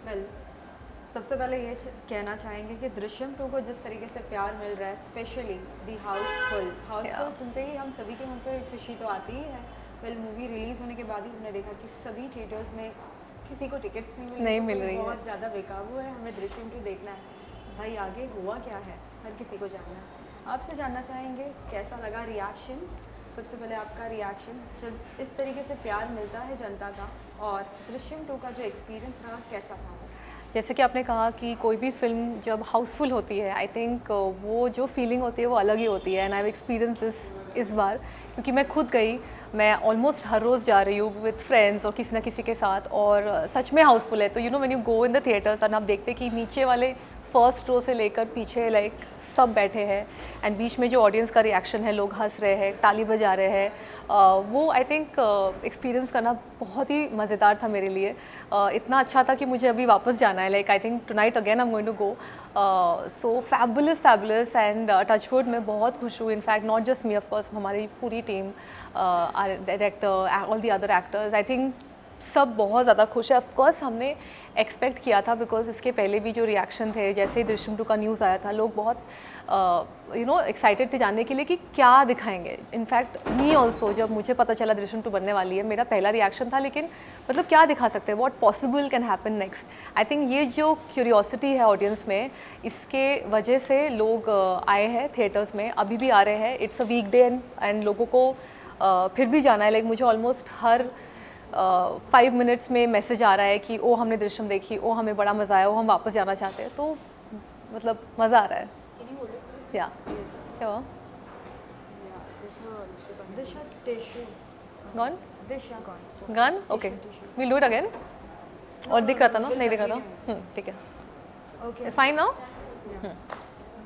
Well सबसे पहले ये कहना चाहेंगे कि दृश्यम 2 को जिस तरीके से प्यार मिल रहा है, स्पेशली दी हाउसफुल या हाउसफुल सुनते ही हम सभी के मुंह पे खुशी तो आती ही है। वेल मूवी रिलीज़ होने के बाद ही हमने देखा कि सभी थिएटर्स में किसी को टिकट्स नहीं मिल रही, नहीं तो मिल कोई रही है। बहुत ज़्यादा बेकाबू है, हमें दृश्यम 2 देखना है। भाई आगे हुआ क्या है, हर किसी को जानना है। आपसे जानना चाहेंगे कैसा लगा रिएक्शन। सबसे पहले आपका रिएक्शन जब इस तरीके से प्यार मिलता है जनता का, और दृश्यम 2 का जो एक्सपीरियंस रहा कैसा था वो? जैसे कि आपने कहा कि कोई भी फिल्म जब हाउसफुल होती है, आई थिंक वो जो फीलिंग होती है वो अलग ही होती है। एंड आई एक्सपीरियंस दिस इस बार, क्योंकि मैं खुद गई, मैं ऑलमोस्ट हर रोज़ जा रही हूँ विद फ्रेंड्स और किसी ना किसी के साथ, और सच में हाउसफुल है। तो you know when you go in the theatres and आप देखते कि नीचे वाले फर्स्ट रो से लेकर पीछे लाइक सब बैठे हैं, एंड बीच में जो ऑडियंस का रिएक्शन है, लोग हंस रहे हैं, ताली बजा रहे हैं, वो आई थिंक एक्सपीरियंस करना बहुत ही मज़ेदार था मेरे लिए। इतना अच्छा था कि मुझे अभी वापस जाना है। Like I think tonight again I am going to go. So fabulous and touch wood मैं बहुत खुश हूँ। In fact not just me, of course हमारी पूरी team, director, all the other actors, I think सब बहुत ज़्यादा खुश है। ऑफकोर्स हमने एक्सपेक्ट किया था, बिकॉज इसके पहले भी जो रिएक्शन थे, जैसे ही दृश्यम 2 का न्यूज़ आया था, लोग बहुत यू नो एक्साइटेड थे जानने के लिए कि क्या दिखाएंगे। इनफैक्ट मी ऑल्सो, जब मुझे पता चला दृश्यम 2 बनने वाली है, मेरा पहला रिएक्शन था लेकिन मतलब क्या दिखा सकते हैं, what possible can happen next. I think ये जो क्यूरियोसिटी है ऑडियंस में, इसके वजह से लोग आए हैं थिएटर्स में, अभी भी आ रहे हैं। It's a weekday and लोगों को फिर भी जाना है। लाइक मुझे ऑलमोस्ट हर 5 मिनट्स में मैसेज आ रहा है कि ओ हमने दृश्यम देखी, ओ हमें बड़ा मज़ा आया, ओ हम वापस जाना चाहते हैं। तो मतलब मज़ा आ रहा है। या Yes. क्या हुआ? Disha tissue. Gone Disha gone. गन okay, we'll do it again. और दिख रहा था ना? नहीं दिख रहा था। ठीक है, Okay. It's fine now.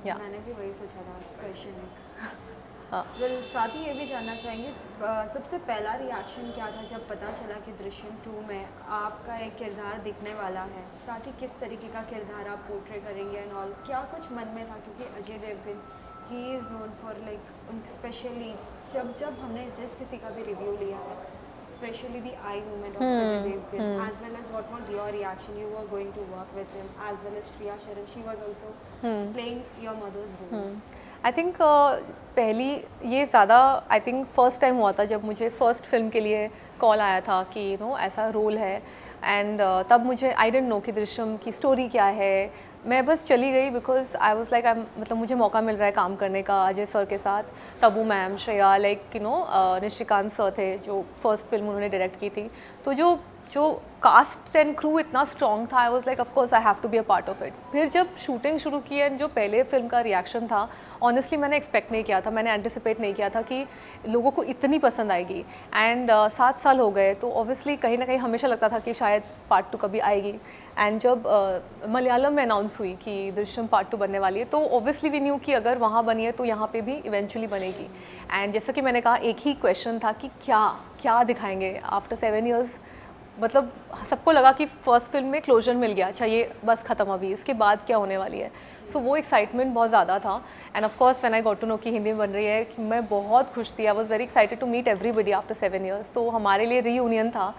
या मैंने भी वही सोचा था क्वेश्चन एक। हाँ। वेल साथ ही ये भी जानना चाहेंगे, सबसे पहला रिएक्शन क्या था जब पता चला कि दृश्यम 2 में आपका एक किरदार दिखने वाला है? साथ ही किस तरीके का किरदार आप पोर्ट्रे करेंगे एंड ऑल, क्या कुछ मन में था? क्योंकि अजय देवगन ही इज़ नोन फॉर लाइक उन स्पेशली जब हमने जिस किसी का भी रिव्यू लिया है, specially the eye movement of Ajay Devgan, as well as what was your reaction, you were going to work with him, as well as Shreya Saran, she was also playing your mother's role. I think पहली ये ज़्यादा I think first time हुआ था जब मुझे first film के लिए call आया था कि यू नो ऐसा रोल है। एंड तब मुझे आई डेंट नो कि दृश्यम की स्टोरी क्या है। मैं बस चली गई बिकॉज आई वाज लाइक मतलब मुझे मौका मिल रहा है काम करने का अजय सर के साथ, Tabu ma'am, Shreya, like you know Nishikant sir थे जो फर्स्ट फिल्म उन्होंने डायरेक्ट की थी। तो जो कास्ट एंड क्रू इतना स्ट्रॉन्ग था, I was like of course I have to be a part of it. फिर जब शूटिंग शुरू की एंड जो पहले फिल्म का रिएक्शन था, ऑनेस्टली मैंने एक्सपेक्ट नहीं किया था, मैंने एंटिसिपेट नहीं किया था कि लोगों को इतनी पसंद आएगी। एंड 7 साल हो गए, तो ऑब्वियसली कहीं ना कहीं हमेशा लगता था कि शायद पार्ट 2 कभी आएगी। एंड जब मलयालम में अनाउंस हुई कि दृश्यम पार्ट 2 बनने वाली है, तो ऑब्वियसली वी न्यू कि अगर वहाँ बनी है तो यहाँ पे भी इवेंचुअली बनेगी। एंड जैसा कि मैंने कहा, एक ही क्वेश्चन था कि क्या क्या दिखाएंगे आफ्टर 7 ईयर्स। मतलब सबको लगा कि फर्स्ट फिल्म में क्लोजर मिल गया, अच्छा ये बस ख़त्म, अभी इसके बाद क्या होने वाली है। सो वो एक्साइटमेंट बहुत ज़्यादा था। And of course when I got to know कि हिंदी में बन रही है, कि मैं बहुत खुश थी। I was very excited to meet everybody after 7 years. तो हमारे लिए रीयूनियन था।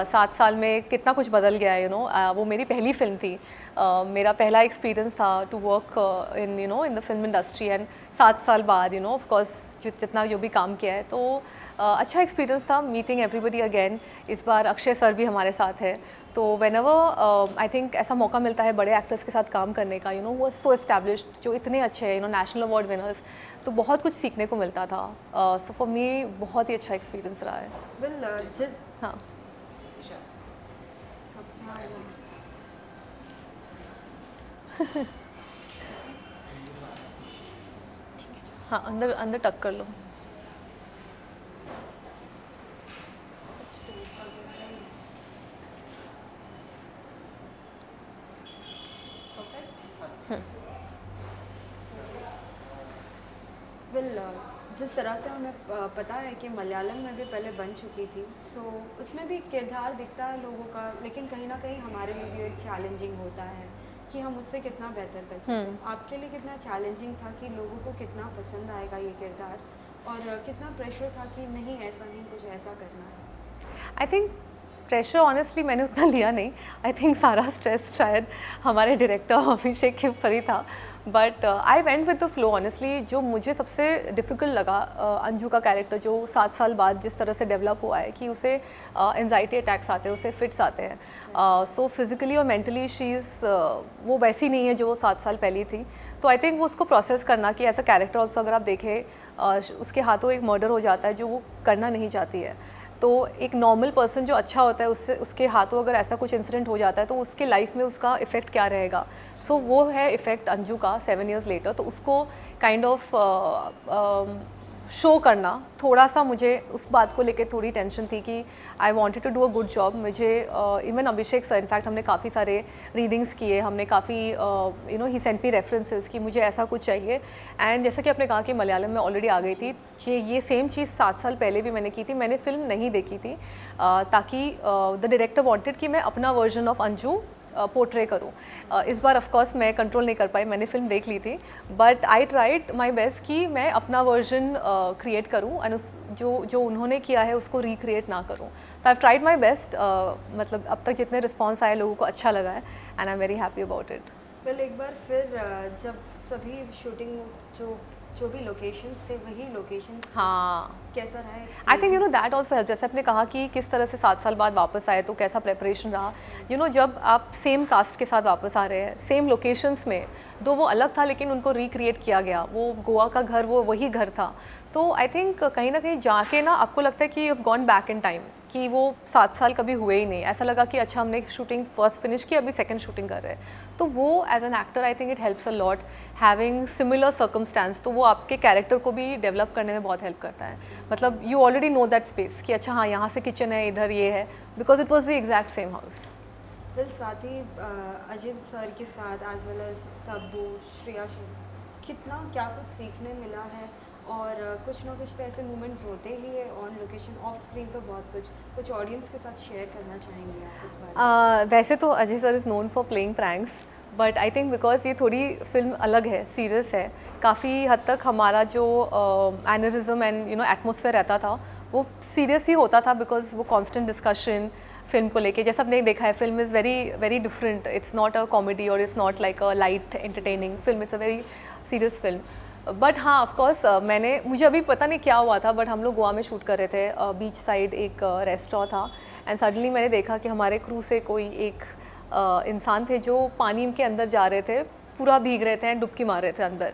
7 साल में कितना कुछ बदल गया है, यू नो। वो मेरी पहली फिल्म थी, मेरा पहला एक्सपीरियंस था to work in you know in the film industry. And 7 साल बाद यू नो ऑफ कोर्स जितना जो भी काम किया है, तो अच्छा एक्सपीरियंस था मीटिंग एवरीबडी अगेन। इस बार अक्षय सर भी हमारे साथ है। तो व्हेनेवर आई थिंक ऐसा मौका मिलता है बड़े एक्टर्स के साथ काम करने का, यू नो वो सो एस्टैब्लिश्ड, जो इतने अच्छे हैं, you know national award winners, तो बहुत कुछ सीखने को मिलता था। सो फॉर मी बहुत ही अच्छा एक्सपीरियंस रहा है। वेल जिस हाँ हाँ, अंदर अंदर टक कर लो। वेल जिस तरह से हमें पता है कि मलयालम में भी पहले बन चुकी थी, सो उसमें भी किरदार दिखता है लोगों का, लेकिन कहीं ना कहीं हमारे लिए भी एक चैलेंजिंग होता है कि हम उससे कितना बेहतर कर सकते हैं। आपके लिए कितना चैलेंजिंग था कि लोगों को कितना पसंद आएगा ये किरदार, और कितना प्रेशर था कि नहीं ऐसा नहीं, कुछ ऐसा करना है? आई थिंक प्रेशर ऑनेस्टली मैंने उतना लिया नहीं। आई थिंक सारा स्ट्रेस शायद हमारे डायरेक्टर अभिषेक के ऊपर ही था, but I went with the flow honestly. जो मुझे सबसे डिफ़िकल्ट लगा अंजू का कैरेक्टर जो 7 साल बाद जिस तरह से डेवलप हुआ है कि उसे एंजाइटी अटैक्स आते हैं, उसे फिट्स आते हैं, सो फिज़िकली और मेंटली शी इज़ वो वैसी नहीं है जो वो 7 साल पहले थी। तो आई थिंक वो उसको प्रोसेस करना कि ऐसा कैरेक्टर ऑल्सो अगर आप देखें उसके हाथों एक मर्डर हो जाता है जो वो करना नहीं चाहती है। तो एक नॉर्मल पर्सन जो अच्छा होता है उससे उसके हाथों अगर ऐसा कुछ इंसिडेंट हो जाता है तो उसके लाइफ में उसका इफ़ेक्ट क्या रहेगा। सो वो है इफ़ेक्ट अंजू का 7 इयर्स लेटर। तो उसको काइंड ऑफ शो करना थोड़ा सा, मुझे उस बात को लेकर थोड़ी टेंशन थी कि I wanted to do a good job. मुझे इवन अभिषेक सर इनफैक्ट हमने काफ़ी सारे रीडिंग्स किए, हमने काफ़ी ही सेंट मी रेफरेंसेस कि मुझे ऐसा कुछ चाहिए। एंड जैसा कि आपने कहा कि मलयालम में ऑलरेडी आ गई थी, ये सेम चीज़ 7 साल पहले भी मैंने की थी। मैंने फिल्म नहीं देखी थी ताकि द डायरेक्टर वांटेड कि मैं अपना वर्जन ऑफ अंजू पोर्ट्रे करूँ। इस बार ऑफ कोर्स मैं कंट्रोल नहीं कर पाई, मैंने फिल्म देख ली थी, but I tried my best कि मैं अपना वर्जन क्रिएट करूँ एंड जो उन्होंने किया है उसको रिक्रिएट ना करूँ। तो आई ट्राइड माय बेस्ट। मतलब अब तक जितने रिस्पॉन्स आए लोगों को अच्छा लगा है and I am very happy about it. Well एक बार फिर जब सभी शूटिंग जो भी लोकेशंस थे वही लोकेशंस, हाँ, कैसा रहा? I think that also help. जैसे आपने कहा कि किस तरह से 7 साल बाद वापस आए तो कैसा प्रेपरेशन रहा। जब आप सेम कास्ट के साथ वापस आ रहे हैं सेम लोकेशंस में, दो वो अलग था लेकिन उनको रिक्रिएट किया गया, वो गोवा का घर वो वही घर था। तो आई थिंक कहीं ना कहीं जाके ना आपको लगता है कि you have gone back in time, कि वो 7 साल कभी हुए ही नहीं। ऐसा लगा कि अच्छा हमने शूटिंग फर्स्ट फिनिश की, अभी सेकंड शूटिंग कर रहे हैं। तो वो as an actor I think it helps a lot having similar circumstances. तो वो आपके कैरेक्टर को भी डेवलप करने में बहुत हेल्प करता है। मतलब you already know that space कि अच्छा हाँ यहाँ से किचन है, इधर ये है, because it was the exact same house. Well साथ ही अजित सर के साथ as well as Tabu, Shreya, कितना क्या कुछ सीखने मिला है। और कुछ ना कुछ तो ऐसे मोमेंट्स होते ही है ऑन लोकेशन, ऑफ स्क्रीन तो बहुत कुछ ऑडियंस के साथ शेयर करना चाहेंगे आप इस बारे में? वैसे तो Ajay sir is known for playing pranks, but I think because ये थोड़ी फिल्म अलग है, सीरियस है, काफ़ी हद तक हमारा जो एनरिज्म एंड एटमोसफेयर रहता था वो सीरियस ही होता था, बिकॉज वो कॉन्स्टेंट डिस्कशन फिल्म को लेके, जैसा आपने देखा है film is very very different. It's not a comedy और it's not like a light entertaining film, it's a very serious film. But हाँ ऑफकोर्स मुझे अभी पता नहीं क्या हुआ था, बट हम लोग गोवा में शूट कर रहे थे, बीच साइड एक रेस्टोरेंट था, एंड सडनली मैंने देखा कि हमारे क्रू से कोई एक इंसान थे जो पानी के अंदर जा रहे थे, पूरा भीग रहे थे एंड डुबकी मार रहे थे अंदर।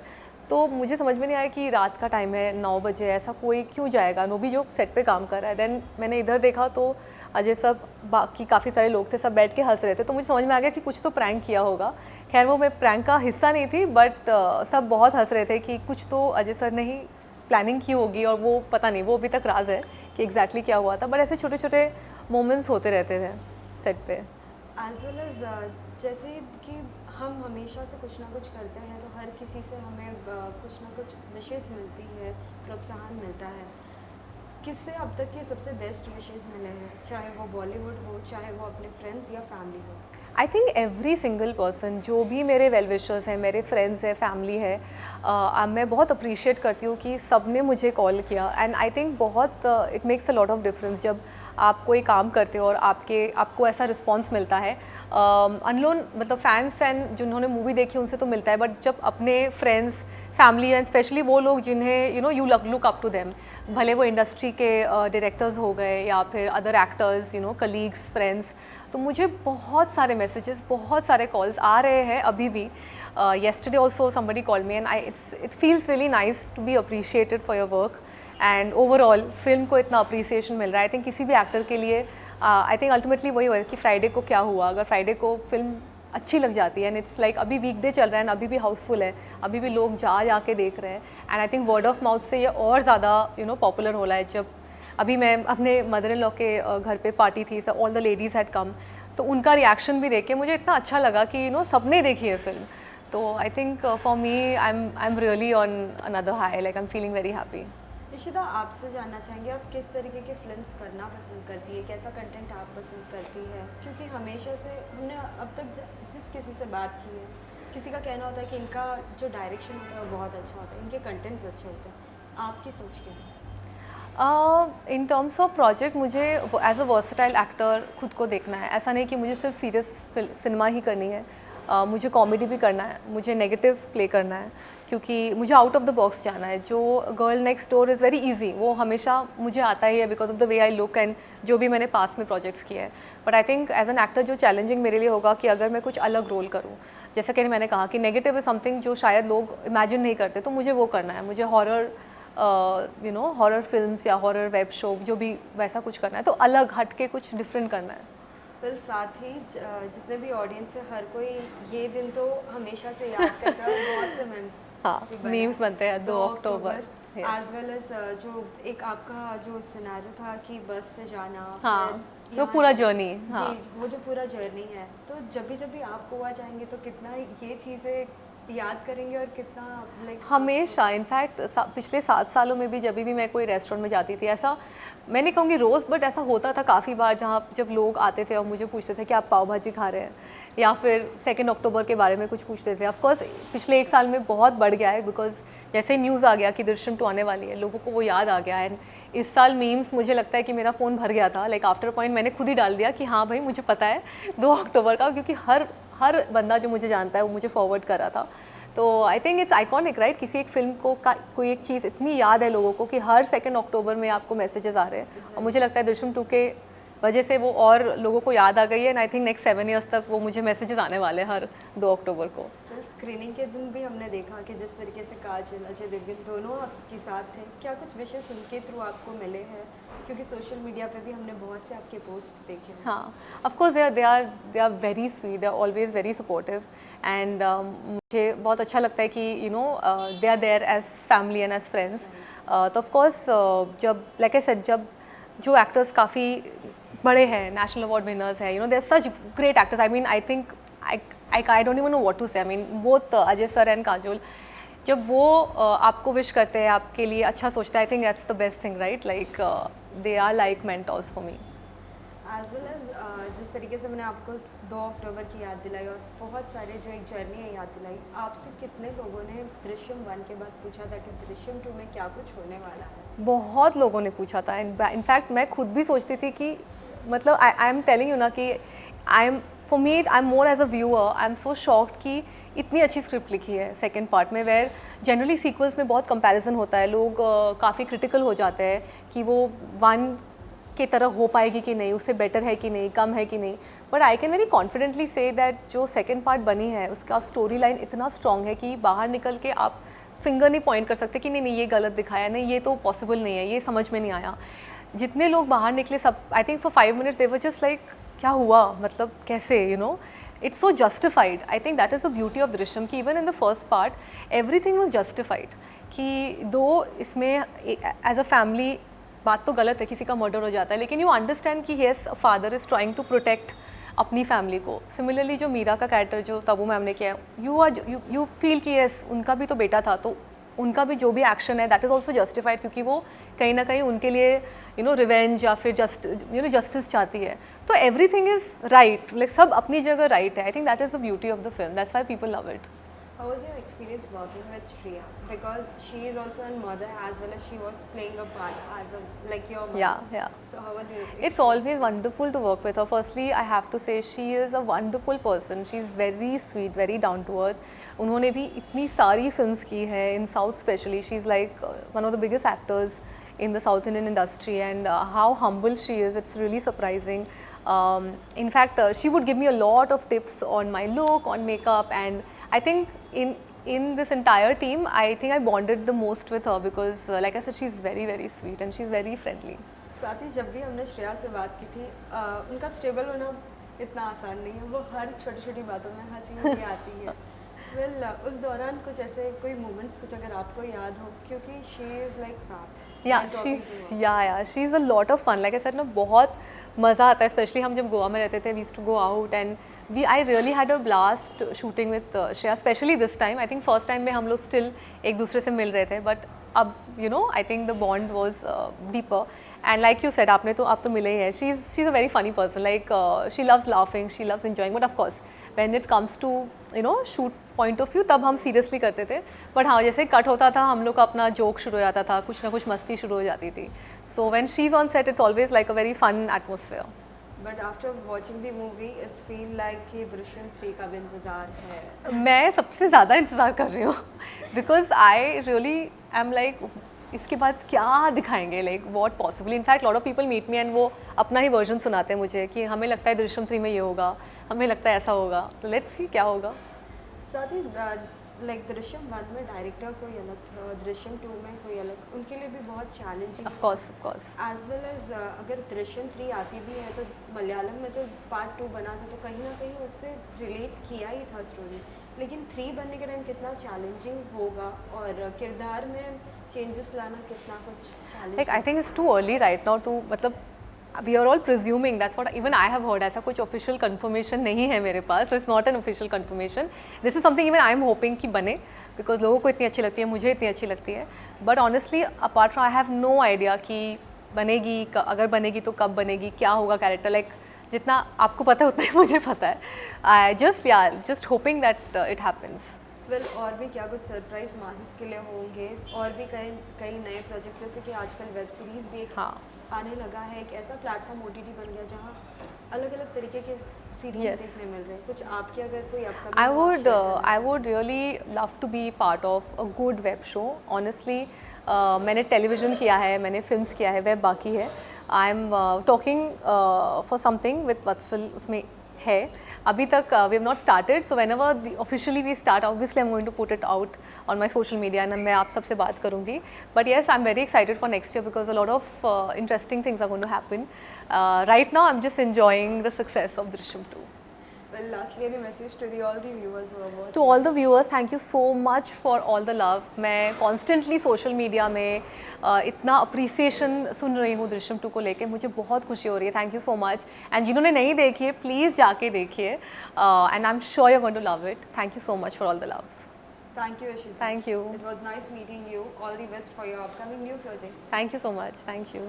तो मुझे समझ में नहीं आया कि रात का टाइम है, 9 बजे, ऐसा कोई क्यों जाएगा, नो भी जो सेट पे काम कर रहा है। देन मैंने इधर देखा तो अजय सब बाकी काफ़ी सारे लोग थे, सब बैठ के हंस रहे थे, तो मुझे समझ में आ गया कि कुछ तो प्रैंक किया होगा। खैर वो मैं प्रैंक का हिस्सा नहीं थी, बट सब बहुत हंस रहे थे कि कुछ तो अजय सर ने ही प्लानिंग की होगी, और वो पता नहीं, वो अभी तक राज है कि एग्जैक्टली क्या हुआ था। बट ऐसे छोटे छोटे मोमेंट्स होते रहते थे सेट पे। एज वेल एज जैसे कि हम हमेशा से कुछ ना कुछ करते हैं तो हर किसी से हमें कुछ ना कुछ विशेष मिलती है, प्रोत्साहन मिलता है। किससे अब तक के सबसे बेस्ट विशेष मिले हैं, चाहे वो बॉलीवुड हो, चाहे वो अपने फ्रेंड्स या फैमिली हो? I think every single person, जो भी मेरे वेल विशर्स हैं, मेरे फ्रेंड्स हैं, फैमिली है, मैं बहुत अप्रिशिएट करती हूँ कि सब ने मुझे कॉल किया। एंड आई थिंक बहुत it makes a lot of difference जब आप कोई काम करते हो और आपको ऐसा रिस्पॉन्स मिलता है। अनलोन मतलब फैंस एंड जिन्होंने मूवी देखी उनसे तो मिलता है, बट जब अपने फ्रेंड्स, फैमिली एंड स्पेशली वो लोग जिन्हें you look up to them, भले वो इंडस्ट्री के डायरेक्टर्स हो गए या फिर अदर एक्टर्स, कलीग्स, फ्रेंड्स, तो मुझे बहुत सारे मैसेजेस, बहुत सारे कॉल्स आ रहे हैं अभी भी। yesterday also somebody called me and it feels really nice to be appreciated for your work and overall film को इतना अप्रिसिएशन मिल रहा है। आई थिंक किसी भी एक्टर के लिए आई थिंक अल्टीमेटली वही हुआ कि फ्राइडे को क्या हुआ, अगर फ्राइडे को फिल्म अच्छी लग जाती है एंड इट्स लाइक अभी वीकडे चल रहा है एंड अभी भी हाउसफुल है, अभी भी लोग जा के देख रहे हैं, and I think word of mouth से ये और ज़्यादा पॉपुलर हो रहा है। जब अभी मैं अपने मदर इन लॉ के घर पे पार्टी थी, सब all the ladies had come, तो उनका रिएक्शन भी देख के मुझे इतना अच्छा लगा कि सबने देखी है फिल्म। तो I think for me I am really on another high, like I am feeling very happy. Ishita, आपसे जानना चाहेंगे आप किस तरीके के फिल्म्स करना पसंद करती है, कैसा कंटेंट आप पसंद करती है? क्योंकि हमेशा से हमने अब तक जिस किसी से बात की है, किसी का कहना होता है कि इनका जो डायरेक्शन होता है वो बहुत अच्छा होता है, इनके कंटेंट्स अच्छे होते हैं। आपकी सोच क्या है? इन टर्म्स ऑफ प्रोजेक्ट मुझे एज अ वर्सटाइल एक्टर खुद को देखना है। ऐसा नहीं कि मुझे सिर्फ सीरियस सिनेमा ही करनी है, मुझे कॉमेडी भी करना है, मुझे नेगेटिव प्ले करना है, क्योंकि मुझे आउट ऑफ द बॉक्स जाना है। जो girl next door is very easy, वो हमेशा मुझे आता ही है because of the way I look and जो भी मैंने पास में प्रोजेक्ट्स किए हैं। But I think as an actor जो चैलेंजिंग मेरे लिए होगा कि अगर मैं कुछ अलग रोल करूँ, जैसा कि मैंने कहा कि नेगेटिव इज़ समथिंग जो शायद लोग इमेजिन नहीं करते, तो मुझे वो करना है। मुझे हॉरर हॉरर फिल्म्स या हॉरर वेब शो जो भी वैसा कुछ करना है, तो अलग हट के कुछ डिफरेंट करना है। फिर साथ ही जितने भी ऑडियंस है, हर कोई ये दिन तो हमेशा से याद करता है। बहुत से मीम्स, हाँ, मीम्स बनते हैं 2 अक्टूबर एज वेल एज जो एक आपका जो सिनेरियो था कि बस से जाना, हाँ, वो पूरा जर्नी, हाँ जी, वो जो पूरा जर्नी है, तो जब भी आप गोवा जाएंगे तो कितना ये चीज़ें याद करेंगे और कितना लाइक हमेशा। इनफैक्ट पिछले 7 सालों में भी जब भी मैं कोई रेस्टोरेंट में जाती थी, ऐसा मैं नहीं कहूँगी रोज़, बट ऐसा होता था काफ़ी बार जहाँ जब लोग आते थे और मुझे पूछते थे कि आप पाव भाजी खा रहे हैं, या फिर 2 अक्टूबर के बारे में कुछ पूछते थे। ऑफकोर्स पिछले 1 साल में बहुत बढ़ गया है, बिकॉज जैसे न्यूज़ आ गया कि दृश्यम 2 आने वाली है, लोगों को वो याद आ गया है। इस साल मीम्स मुझे लगता है कि मेरा फ़ोन भर गया था, लाइक आफ्टर पॉइंट मैंने खुद ही डाल दिया कि हाँ भाई मुझे पता है 2 अक्टूबर का, क्योंकि हर बंदा जो मुझे जानता है वो मुझे फॉरवर्ड कर रहा था। तो आई थिंक इट्स आइकॉनिक, राइट? किसी एक फिल्म को कोई एक चीज़ इतनी याद है लोगों को कि हर 2 अक्टूबर में आपको मैसेजेस आ रहे हैं, और मुझे लगता है दृश्यम 2 के वजह से वो और लोगों को याद आ गई है। And I think next 7 years तक वो मुझे मैसेजेस आने वाले हैं हर 2 अक्टूबर को। स्क्रीनिंग के दिन भी हमने देखा कि जिस तरीके से काजल, अजय देवगन दोनों आपके साथ थे, क्या कुछ विशेष उनके थ्रू आपको मिले हैं? क्योंकि सोशल मीडिया पे भी हमने बहुत से आपके पोस्ट देखे हैं। हाँ, of course they are very sweet, they are always very supportive, and मुझे बहुत अच्छा लगता है कि they are there as family and as friends. तो ऑफ कोर्स जब लाइक आई सेड, जब जो एक्टर्स काफ़ी बड़े हैं, नेशनल अवार्ड विनर्स हैं, they are such great actors. I mean I think I don't even know what to say. I mean both Ajay sir and Kajol, जब वो आपको विश करते हैं, आपके लिए अच्छा सोचते हैं, I think that's the best thing, right? Like they are like mentors for me. As well as जिस तरीके से मैंने आपको 2 अक्टूबर की याद दिलाई और बहुत सारे जो एक जर्नी है याद दिलाई, आपसे कितने लोगों ने दृश्यम 1 के बाद पूछा था कि दृश्यम 2 में क्या कुछ होने वाला है? बहुत लोगों ने पूछा था। इनफैक्ट मैं खुद भी सोचती थी कि मतलब आई एम टेलिंग यू ना कि for me I am more as a viewer, I am so shocked कि इतनी अच्छी स्क्रिप्ट लिखी है सेकेंड पार्ट में, वेयर जनरली सीक्वल्स में बहुत कंपैरिजन होता है, लोग काफ़ी क्रिटिकल हो जाते हैं कि वो 1 की तरह हो पाएगी कि नहीं, उससे बेटर है कि नहीं, कम है कि नहीं। But I can very confidently say that जो सेकेंड पार्ट बनी है उसका स्टोरी लाइन इतना स्ट्रॉन्ग है कि बाहर निकल के आप फिंगर नहीं पॉइंट कर सकते कि नहीं ये गलत दिखाया, नहीं ये तो पॉसिबल नहीं है, ये समझ में नहीं आया। जितने लोग बाहर निकले सब, I think for 5 minutes they were just like क्या हुआ, मतलब कैसे, it's so justified. I think that is the beauty of Drishyam कि even in the first part everything was justified कि दो इसमें as a family बात तो गलत है, किसी का मर्डर हो जाता है, लेकिन you understand कि yes a father is trying to protect अपनी फैमिली को। सिमिलरली जो मीरा का कैरेक्टर जो तबू मैम ने किया, you feel कि yes उनका भी तो बेटा था, तो उनका भी जो भी एक्शन है दैट इज़ ऑल्सो जस्टिफाइड, क्योंकि वो कहीं ना कहीं उनके लिए रिवेंज या फिर जस्टिस चाहती है। तो एवरीथिंग इज़ राइट, लाइक सब अपनी जगह राइट है। I think that is the beauty of the film, that's why people love it. How was your experience working with Shreya? Because she is also a mother as well as she was playing a part as like your mother. Yeah. So how was your It's always wonderful to work with her. Firstly, I have to say she is a wonderful person. She is very sweet, very down to earth. उन्होंने भी इतनी सारी films की है in South especially. She is like one of the biggest actors in the South Indian industry, and how humble she is, it's really surprising. In fact, she would give me a lot of tips on my look, on makeup, and I think in this entire team, I think I bonded the most with her because, like I said, she's very very sweet and she's very friendly. साथ ही जब भी हमने श्रेया से बात की थी, उनका stable होना इतना आसान नहीं है, वो हर छोटी छोटी बातों में हंसी भी आती है। वेल उस दौरान कुछ ऐसे कोई मोमेंट्स कुछ अगर आपको याद हो, क्योंकि she is like she is a lot of fun. Like I said ना, बहुत मज़ा आता है, स्पेशली हम जब गोवा में रहते थे, we used to go out and I really had a blast shooting with Shreya, especially this time. I think first time में हम लोग still एक दूसरे से मिल रहे थे, but अब I think the bond was deeper, and like you said आपने तो आप तो मिले ही हैं, she is a very funny person, like she loves laughing, she loves enjoying, but of course when it comes to you know shoot point of view तब हम seriously करते थे, बट हाँ जैसे कट होता था हम लोग का अपना जोक शुरू हो जाता था, कुछ ना कुछ मस्ती शुरू हो जाती थी. So when she is on set it's always like a very fun atmosphere. But after watching the movie it's feel like कि दृश्यम 3 का भी इंतज़ार है. मैं सबसे ज़्यादा इंतज़ार कर रही हूँ because I really I am like इसके बाद क्या दिखाएंगे, like what possible. In fact lot of people meet me and वो अपना ही वर्जन सुनाते हैं मुझे कि हमें लगता है दृश्यम 3 में ये होगा, हमें लगता है ऐसा होगा, तो लेट्स सी क्या होगा. साथ ही लाइक दृश्यम 1 में डायरेक्टर कोई अलग था, दृश्यम 2 में कोई अलग, उनके लिए भी बहुत challenging. Of course as well as अगर दृश्यम 3 आती भी है तो मलयालम में तो पार्ट 2 बना था तो कहीं ना कहीं उससे रिलेट किया ही था स्टोरी, लेकिन 3 बनने के टाइम कितना चैलेंजिंग होगा और किरदार में चेंजेस लाना कितना कुछ challenge. Like I think it's too early right now too, मतलब we are all presuming, that's what even I have heard. ऐसा कुछ ऑफिशियल कंफर्मेशन नहीं है मेरे पास, it's not an official confirmation. This is something even I am hoping कि बने, because लोगों को इतनी अच्छी लगती है, मुझे इतनी अच्छी लगती है. But honestly apart from I have no idea कि बनेगी, अगर बनेगी तो कब बनेगी, क्या होगा कैरेक्टर. लाइक जितना आपको पता है उतना ही मुझे पता है. I just hoping that it happens. Well और भी क्या कुछ सरप्राइज मासेस के लिए होंगे, और भी कई नए प्रोजेक्ट्स, जैसे कि आजकल वेब सीरीज़ भी एक हाँ आने लगा है, एक ऐसा प्लेटफॉर्म OTT बन गया जहाँ अलग अलग तरीके के सीरीज Yes. देखने मिल रहे हैं. कुछ आपके अगर कोई I would really love to be part of a good web show. Honestly, मैंने टेलीविज़न किया है, मैंने फिल्म्स किया है, वेब बाकी है. I am talking for something with Vatsal, उसमें है. अभी तक we have not started, so whenever officially we start obviously I am going to put it out on my social media and मैं आप सबसे बात करूँगी. But yes I am very excited for next year because a lot of interesting things are going to happen. Right now I am just enjoying the success of Drishyam 2. Well, lastly, any message to all the viewers who are watching? To all the viewers, thank you so much for all the love. मैं constantly social media में इतना appreciation सुन रही हूँ दृश्यम 2 को लेके, मुझे बहुत खुशी हो रही है. Thank you so much. And जिन्होंने नहीं देखी है, please जाके देखिए. And I'm sure you're going to love it. Thank you so much for all the love. Thank you, Ashita. Thank you. It was nice meeting you. All the best for your upcoming new projects. Thank you so much. Thank you.